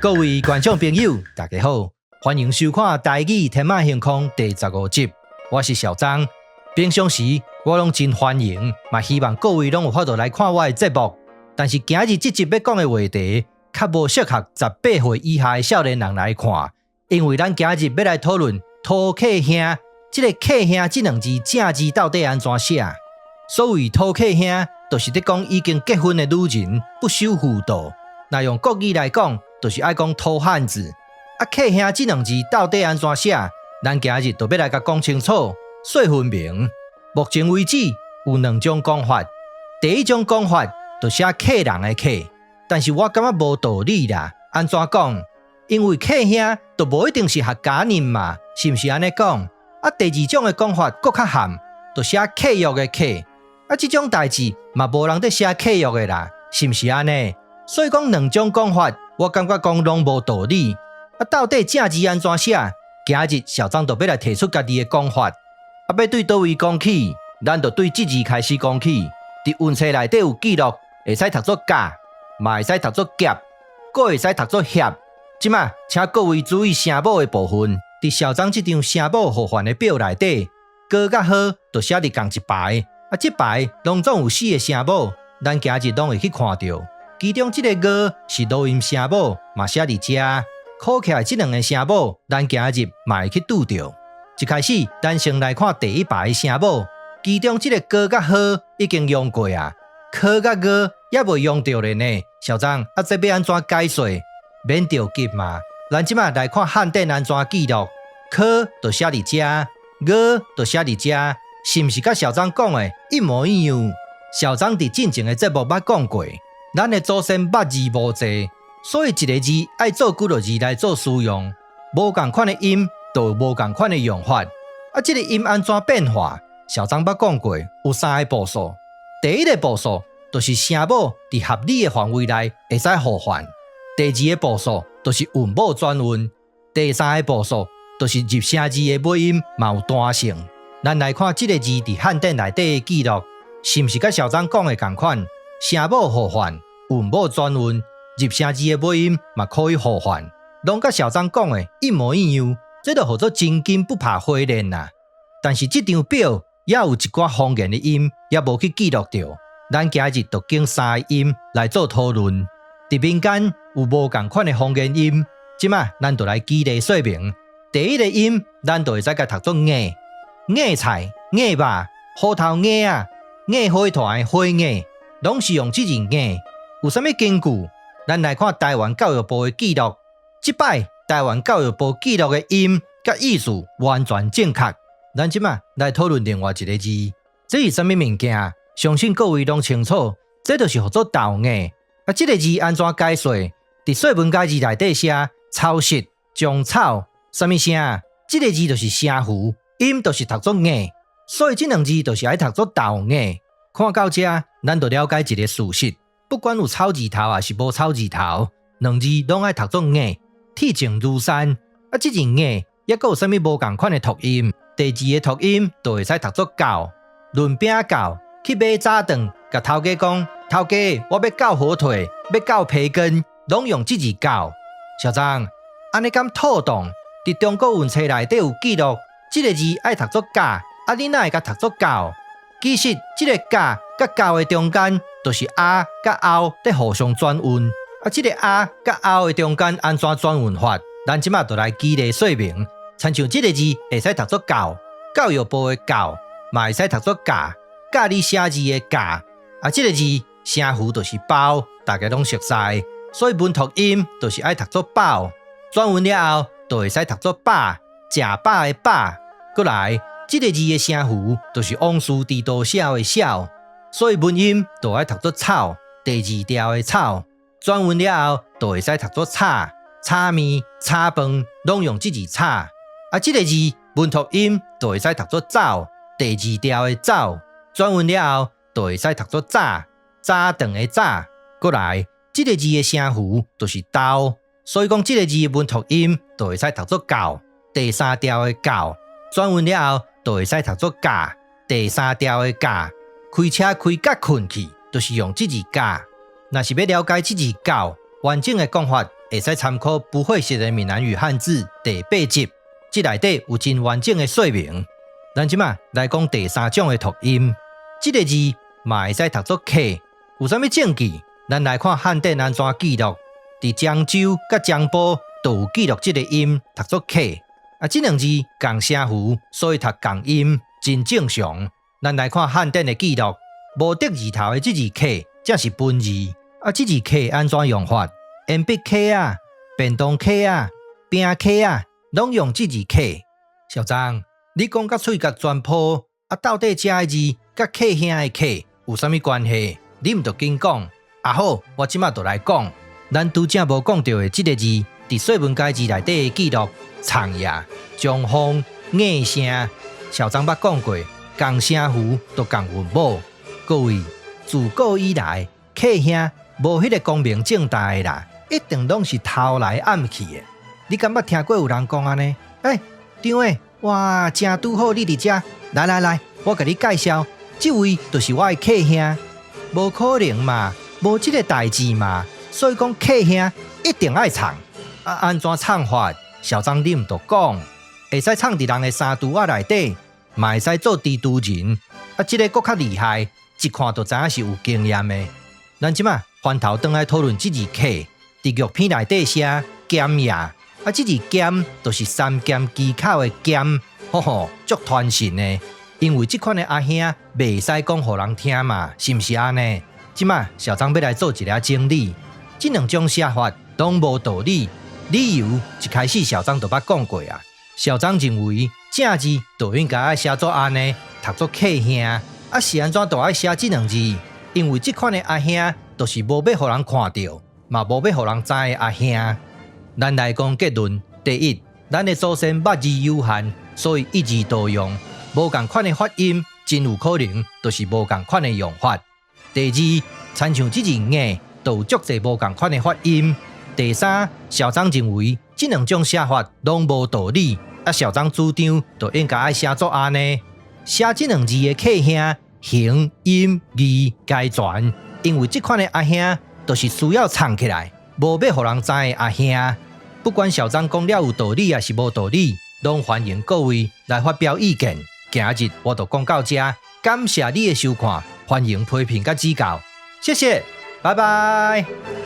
各位觀眾朋友，大家好，歡迎收看《台語天馬行空》第15集。我是小張。平常時我攏真歡迎，嘛希望各位攏有法度來看我的節目。但是今日這集要講的話題，較無適合18歲以下的少年人來看，因為咱今日要來討論討客兄。這個客兄這兩字正字到底安怎寫？所謂討客兄，就是在講已經結婚的女人不守婦道。那用國語來講，就是愛講討漢子。客兄這兩字到底安怎寫？咱今日就要來甲講清楚，說分明。目前為止有兩種講法。第一種講法就寫客人的客，但是我感覺無道理啦。安怎講？因為客兄就無一定是客家人嘛，是不是安尼講？第二種的講法更較含，就寫客約的客。這種代誌嘛無人在寫客約的啦，是不是安尼？所以講兩種講法，我感覺講攏無道理。到底正字安怎寫？今日小張就要來提出家己的講法。要對叨位講起，咱就對這字開始講起。佇文冊內底有記錄，會使讀作甲，嘛會使讀作夾，閣會使讀作協。即馬，請各位注意聲母的部分。佇小張這張聲母互換的表內底，哥甲好就寫佇同一排。這排攏總有4個聲母，咱今日攏會去看到。其中這個歌是錄音聲母，嘛寫佇這，考起來這兩個聲母，咱今日嘛會去拄到。一開始，咱先來看第一排的聲母，其中這個歌甲好已經用過啊，科甲歌也未用到咧呢。小張，這要安怎解說？免着急嘛。咱即馬來看漢典安怎記錄，科就寫佇這，歌就寫佇這，是毋是甲小張講的一模一樣？小張佇進前的節目捌講過。咱的祖先捌字無濟，所以一個字愛做幾個字來做使用，無同款的音就有無同款的用法。這個音安怎變化？小張捌講過，有3個步數。第一個步數就是聲母佇合理的範圍內會使互換；第二個步數就是韻母轉運；第三個步數就是入聲字的尾音嘛有單性。咱來看這個字佇漢典內底的記錄，是毋是甲小張講的同款？聲母互換，韻母轉運，入聲字的尾音嘛可以互換，攏甲小張講的一模一樣，這就叫做真金不怕火煉啦。但是這張表也有一寡方言的音也無去記錄到，咱今日就經3個音來做討論。佇民間有無同款的方言音，即馬咱就來舉例說明。第一個音，咱就會使甲讀作葉，葉菜、葉肉、虎頭葉啊、葉花團的花葉。攏是用這字眼，有啥物根據？咱來看台灣教育部的記錄，這擺台灣教育部記錄的音甲意思完全正確。咱即馬來討論另外一個字，這是啥物物件？相信各位攏清楚，這就是叫做豆葉。這個字安怎解說？佇說文解字內底寫草食種草，啥物聲？這個字就是聲符，音就是讀作葉，所以這兩字就是愛讀作豆葉。看到這，咱就了解一個事實：不管有草字頭還是無草字頭，兩字攏愛讀作葉。鐵證如山。這字葉也閣有啥物無同款的讀音？第二個讀音就會使讀作絞。潤餅絞去買早頓，甲頭家講：頭家，我要絞火腿，要絞培根，攏用這字絞。小張，安尼敢妥當？佇中國文冊內底有記錄，這個字愛讀作絞，你哪會甲讀作絞？其實，這個甲甲絞的中間，就是啊甲凹在互相轉運。這個啊甲凹的中間安怎轉運法？咱即馬就來舉例說明。親像這個字會使讀作教，教育部的教，嘛會使讀作教，教你寫字的教。這個字聲符就是包，大家攏熟悉，所以文讀音就是愛讀作包。轉運了後，就會使讀作飽，食飽的飽。過來。這個字的聲符就是王氏治道小的小，所以文音就愛讀作草，第二調的草。轉運了後，就會使讀作炒，炒麵、炒飯，攏用這字炒。這個字文讀音就會使讀作走，第二調的走。轉運了後，就會使讀作早，早頓的早。過來，這個字的聲符就是豆，所以講這個字的文讀音就會使讀作教，第三調的教。轉運了後，就會使讀作駕，第三調的駕。開車開甲困去，就是用這字駕。若是要了解這字教，完整的講法，會使參考不會寫的閩南語漢字第8集，這內底有真完整的說明。咱即馬來講第3種的讀音，這個字嘛會使讀作客，有啥物證據？咱來看漢典安怎記錄，佇漳州甲漳埔都有記錄這個音讀作客。這兩字共聲符，所以讀共音真正常。咱來看漢典的記錄，無得字頭的這字客，才是本字。這字客安怎用法？鉛筆客啊、便當客啊、餅客啊，攏用這字客。小張，你講甲喙角全破，到底這個字甲客兄的客有啥物關係？你毋着緊講。好，我即馬就來講。咱拄則無講到的這個字，佇說文解字內底的記錄，長夜、中風、硬聲，小張捌講過，共聲符都共韻母。各位，自古以來，客兄無迄個光明正大的啦，一定攏是偷來暗去的。你敢捌聽過有人講安尼？張誒，哇，正拄好你佇遮，來，我甲你介紹，這位就是我的客兄。無可能嘛，無這個代誌嘛，所以講客兄一定愛藏。安怎藏法？小張你毋着講，會使藏佇人的衫櫥仔內底，嘛會使做蜘蛛人。這個佫較厲害，一看就知影是有經驗的。咱即馬翻頭轉來討論這字客，佇玉片內底寫劍也，這字劍就是三劍技巧的劍，足傳神的。因為這款的阿兄袂使講互人聽嘛，是毋是安尼？即馬小張要來做一個整理，這兩種寫法都無道理。理由一開始小張就捌講過啊。小張認為正字就應該愛寫作安尼，讀作客兄。是安怎都愛寫這兩字？因為這款的阿兄就是無要互人看到，嘛無要互人知的阿兄。咱來講結論：第一，咱的祖先捌字有限，所以一字多用，無共款的發音，真有可能就是無共款的用法。第二，親像這字硬，都有足儕無共款的發音。第三，小張認為這兩種寫法攏無道理，小張主張就應該愛寫作安尼，寫這兩字的客兄，形、音、義皆全，因為這款的阿兄就是需要藏起來，無要互人知的阿兄。不管小張講了有道理還是無道理，攏歡迎各位來發表意見。今日我就講到這，感謝你的收看，歡迎批評甲指教，謝謝，拜拜。